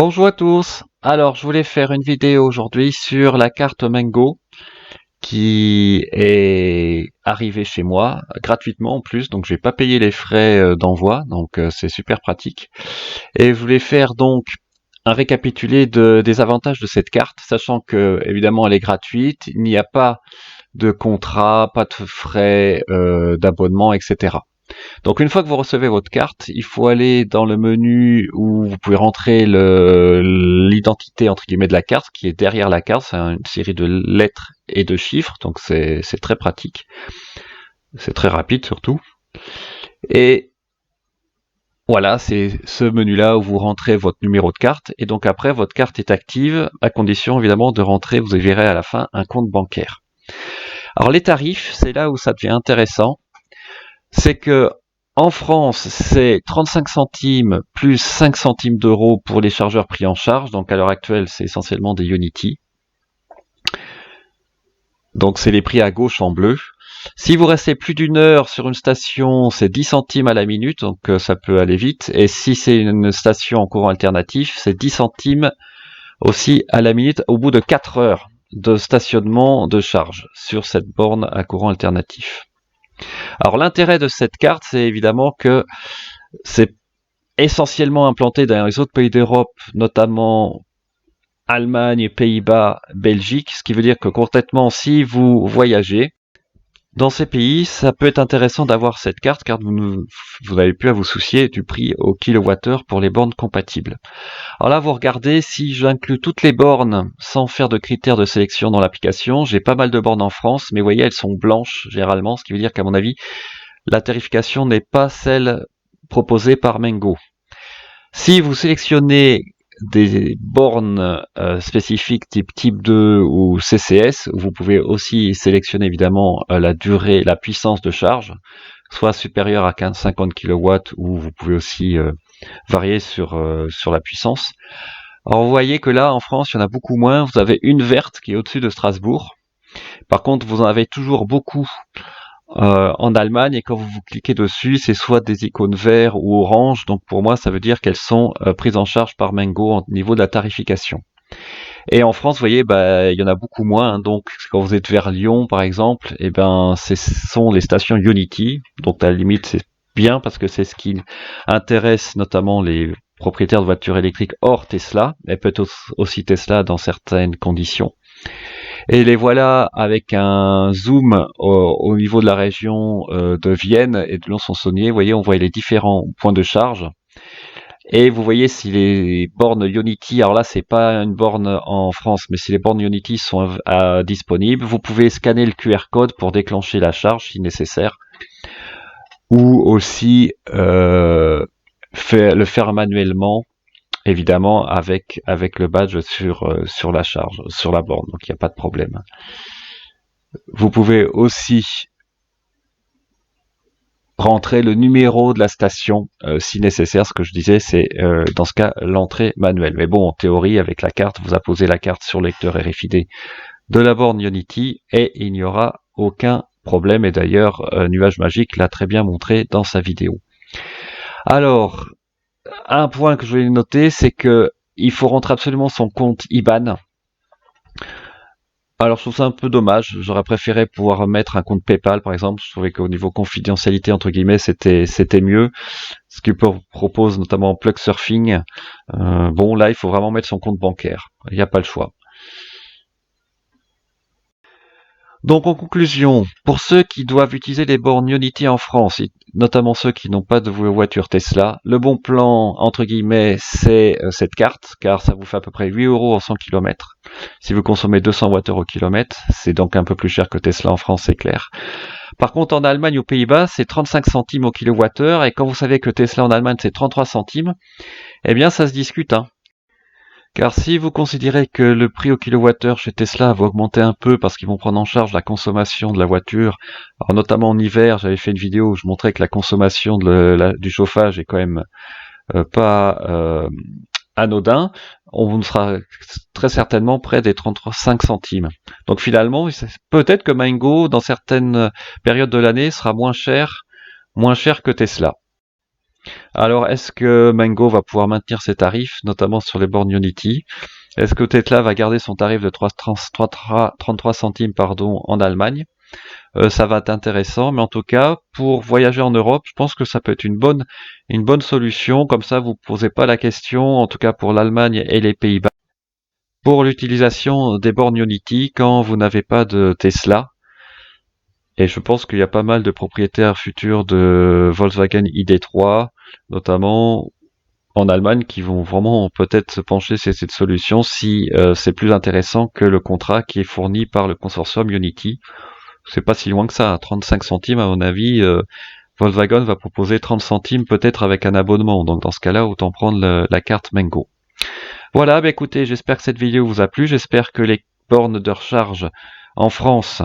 Bonjour à tous. Alors, je voulais faire une vidéo aujourd'hui sur la carte Mango qui est arrivée chez moi gratuitement en plus, donc j'ai pas payé les frais d'envoi, donc c'est super pratique. Et je voulais faire donc un récapitulé des avantages de cette carte, sachant que évidemment elle est gratuite, il n'y a pas de contrat, pas de frais d'abonnement, etc. Donc une fois que vous recevez votre carte, il faut aller dans le menu où vous pouvez rentrer l'identité entre guillemets de la carte, qui est derrière la carte. C'est une série de lettres et de chiffres, donc c'est très pratique, c'est très rapide surtout. Et voilà, c'est ce menu-là où vous rentrez votre numéro de carte, et donc après votre carte est active, à condition évidemment de rentrer, vous verrez à la fin, un compte bancaire. Alors les tarifs, c'est là où ça devient intéressant. C'est que en France, c'est 35 centimes plus 5 centimes d'euros pour les chargeurs pris en charge. Donc à l'heure actuelle, c'est essentiellement des Unity. Donc c'est les prix à gauche en bleu. Si vous restez plus d'une heure sur une station, c'est 10 centimes à la minute, donc ça peut aller vite. Et si c'est une station en courant alternatif, c'est 10 centimes aussi à la minute au bout de 4 heures de stationnement de charge sur cette borne à courant alternatif. Alors l'intérêt de cette carte, c'est évidemment que c'est essentiellement implanté dans les autres pays d'Europe, notamment Allemagne, Pays-Bas, Belgique, ce qui veut dire que concrètement, si vous voyagez dans ces pays, ça peut être intéressant d'avoir cette carte car vous n'avez plus à vous soucier du prix au kilowattheure pour les bornes compatibles. Alors là, vous regardez, si j'inclus toutes les bornes sans faire de critères de sélection dans l'application, j'ai pas mal de bornes en France, mais vous voyez, elles sont blanches généralement, ce qui veut dire qu'à mon avis, la tarification n'est pas celle proposée par Mango. Si vous sélectionnez des bornes spécifiques type 2 ou CCS, vous pouvez aussi sélectionner évidemment la durée, la puissance de charge, soit supérieure à 50 kW, ou vous pouvez aussi varier sur la puissance. Alors vous voyez que là en France il y en a beaucoup moins, vous avez une verte qui est au-dessus de Strasbourg. Par contre vous en avez toujours beaucoup en Allemagne, et quand vous cliquez dessus, c'est soit des icônes vert ou orange, donc pour moi ça veut dire qu'elles sont prises en charge par Mango au niveau de la tarification. Et en France, vous voyez, il y en a beaucoup moins, hein, donc quand vous êtes vers Lyon par exemple, et ce sont les stations Unity, donc à la limite c'est bien parce que c'est ce qui intéresse notamment les propriétaires de voitures électriques hors Tesla, et peut-être aussi Tesla dans certaines conditions. Et les voilà avec un zoom au niveau de la région de Vienne et de Lons-Saunier. Vous voyez, on voit les différents points de charge. Et vous voyez si les bornes Unity, alors là c'est pas une borne en France, mais si les bornes Unity sont disponibles, vous pouvez scanner le QR code pour déclencher la charge si nécessaire, ou aussi le faire manuellement, évidemment avec le badge sur la charge, sur la borne, donc il n'y a pas de problème. Vous pouvez aussi rentrer le numéro de la station si nécessaire. Ce que je disais, c'est dans ce cas l'entrée manuelle. Mais bon, en théorie, avec la carte, vous apposez la carte sur le lecteur RFID de la borne Unity et il n'y aura aucun problème. Et d'ailleurs, Nuage Magique l'a très bien montré dans sa vidéo. Alors, un point que je voulais noter, c'est que il faut rentrer absolument son compte IBAN. Alors je trouve ça un peu dommage, j'aurais préféré pouvoir mettre un compte PayPal par exemple, je trouvais qu'au niveau confidentialité entre guillemets c'était mieux, ce qu'il propose notamment Plug Surfing. Bon là il faut vraiment mettre son compte bancaire, il n'y a pas le choix. Donc en conclusion, pour ceux qui doivent utiliser les bornes Unity en France, notamment ceux qui n'ont pas de voiture Tesla, le bon plan, entre guillemets, c'est cette carte, car ça vous fait à peu près 8 euros en 100 km. Si vous consommez 200 Wh au kilomètre, c'est donc un peu plus cher que Tesla en France, c'est clair. Par contre, en Allemagne, aux Pays-Bas, c'est 35 centimes au kilowattheure, et quand vous savez que Tesla en Allemagne, c'est 33 centimes, eh bien ça se discute, hein. Car si vous considérez que le prix au kilowattheure chez Tesla va augmenter un peu parce qu'ils vont prendre en charge la consommation de la voiture, alors notamment en hiver, j'avais fait une vidéo où je montrais que la consommation du chauffage est quand même pas anodin, on sera très certainement près des 35 centimes. Donc finalement, peut-être que Mango, dans certaines périodes de l'année, sera moins cher que Tesla. Alors, est-ce que Mango va pouvoir maintenir ses tarifs, notamment sur les bornes Unity? Est-ce que Tetla va garder son tarif de 33 centimes en Allemagne? Ça va être intéressant, mais en tout cas, pour voyager en Europe, je pense que ça peut être une bonne solution. Comme ça, vous ne posez pas la question, en tout cas pour l'Allemagne et les Pays-Bas, pour l'utilisation des bornes Unity quand vous n'avez pas de Tesla. Et je pense qu'il y a pas mal de propriétaires futurs de Volkswagen ID3, notamment en Allemagne, qui vont vraiment peut-être se pencher sur cette solution si c'est plus intéressant que le contrat qui est fourni par le consortium Unity. C'est pas si loin que ça, 35 centimes à mon avis. Volkswagen va proposer 30 centimes peut-être avec un abonnement. Donc dans ce cas-là, autant prendre la carte Mango. Voilà, bah écoutez, j'espère que cette vidéo vous a plu. J'espère que les bornes de recharge en France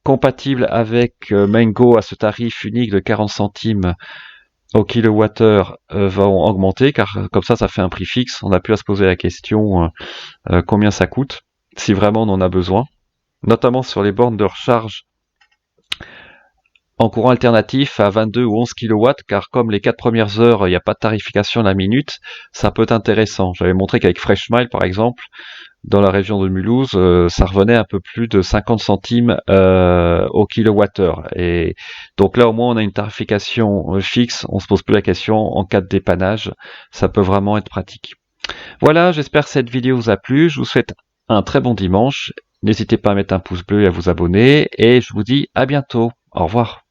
compatibles avec Mango à ce tarif unique de 40 centimes au kilowattheure vont augmenter, car comme ça fait un prix fixe. On n'a plus à se poser la question combien ça coûte, si vraiment on en a besoin. Notamment sur les bornes de recharge en courant alternatif à 22 ou 11 kW, car comme les 4 premières heures, il n'y a pas de tarification à la minute, ça peut être intéressant. J'avais montré qu'avec Freshmile, par exemple, dans la région de Mulhouse, ça revenait un peu plus de 50 centimes au kilowattheure. Et donc là, au moins, on a une tarification fixe, on se pose plus la question en cas de dépannage. Ça peut vraiment être pratique. Voilà, j'espère que cette vidéo vous a plu. Je vous souhaite un très bon dimanche. N'hésitez pas à mettre un pouce bleu et à vous abonner. Et je vous dis à bientôt. Au revoir.